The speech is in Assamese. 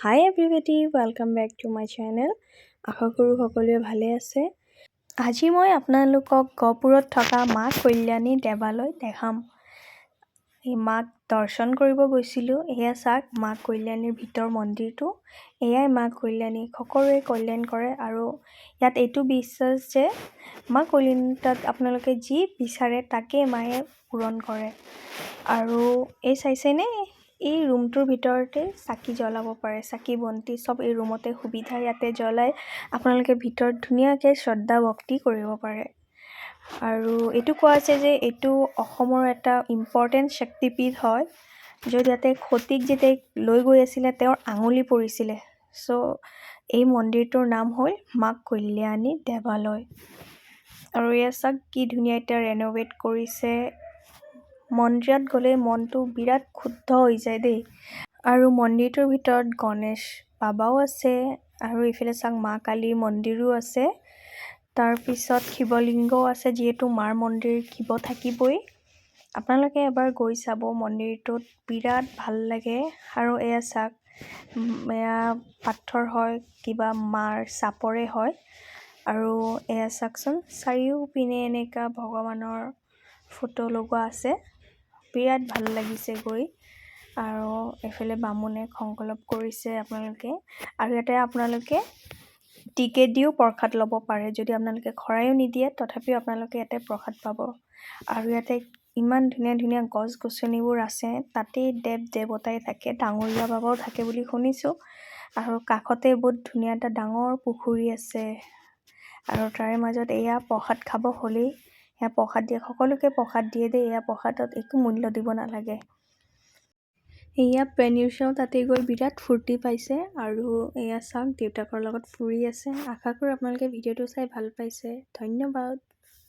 High everybody, welcome back to my channel. আশা কৰোঁ সকলোৱে ভালে আছে। আজি মই আপোনালোকক গহপুৰত থকা মা কল্যাণী দেৱালয় দেখাম। এই মাক দৰ্শন কৰিব গৈছিলোঁ। এয়া চাওক মা কল্যাণীৰ ভিতৰ মন্দিৰটো। এয়াই মা কল্যাণী, সকলোৰে কল্যাণ কৰে আৰু ইয়াত এইটো বিশ্বাস যে মা কল্যাণী তাত আপোনালোকে যি বিচাৰে তাকেই মায়ে পূৰণ কৰে। আৰু এই চাইছেনে, এই ৰুমটোৰ ভিতৰতে চাকি জ্বলাব পাৰে, চাকি বন্তি চব এই ৰুমতে সুবিধা ইয়াতে জ্বলাই আপোনালোকে ভিতৰত ধুনীয়াকৈ শ্ৰদ্ধা ভক্তি কৰিব পাৰে। আৰু এইটো কোৱা আছে যে এইটো অসমৰ এটা ইম্পৰ্টেণ্ট শক্তিপীঠ হয়, য'ত ইয়াতে সতীক যেতিয়া লৈ গৈ আছিলে তেওঁৰ আঙুলি পৰিছিলে। চ' এই মন্দিৰটোৰ নাম হ'ল মা কল্যাণী দেৱালয়। আৰু এয়া চাওক কি ধুনীয়া এতিয়া ৰেন'ভেট কৰিছে। মন্দিৰত গ'লে মনটো বিৰাট শুদ্ধ হৈ যায় দেই। আৰু মন্দিৰটোৰ ভিতৰত গণেশ বাবাও আছে আৰু এইফালে চাওক মা কালীৰ মন্দিৰো আছে। তাৰপিছত শিৱলিংগও আছে, যিহেতু মাৰ মন্দিৰ শিৱ থাকিবই। আপোনালোকে এবাৰ গৈ চাব, মন্দিৰটোত বিৰাট ভাল লাগে। আৰু এয়া চাওক এয়া পাথৰ হয়, কিবা মাৰ চাপৰে হয়। আৰু এয়া চাওকচোন চাৰিওপিনে এনেকুৱা ভগৱানৰ ফটো লগোৱা আছে, বিৰাট ভাল লাগিছে গৈ। আৰু এইফালে বামুণে সংকল্প কৰিছে আপোনালোকে। আৰু ইয়াতে আপোনালোকে টিকেট দিও প্ৰসাদ ল'ব পাৰে। যদি আপোনালোকে শৰাইও নিদিয়ে তথাপিও আপোনালোকে ইয়াতে প্ৰসাদ পাব। আৰু ইয়াতে ইমান ধুনীয়া ধুনীয়া গছ গছনিবোৰ আছে, তাতেই দেৱ দেৱতাই থাকে, ডাঙৰীয়া বাবাও থাকে বুলি শুনিছোঁ। আৰু কাষতে বহুত ধুনীয়া এটা ডাঙৰ পুখুৰী আছে। আৰু তাৰে মাজত এয়া প্ৰসাদ খাব হ'লেই এয়া প্ৰসাদ দিয়ে, সকলোকে প্ৰসাদ দিয়ে দেই। এয়া প্ৰসাদত একো মূল্য দিব নালাগে। এয়া পেনিউচাও তাতে গৈ বিৰাট ফূৰ্তি পাইছে। আৰু এয়া চাওক দেউতাকৰ লগত ফুৰি আছে। আশা কৰোঁ আপোনালোকে ভিডিঅ'টো চাই ভাল পাইছে। ধন্যবাদ।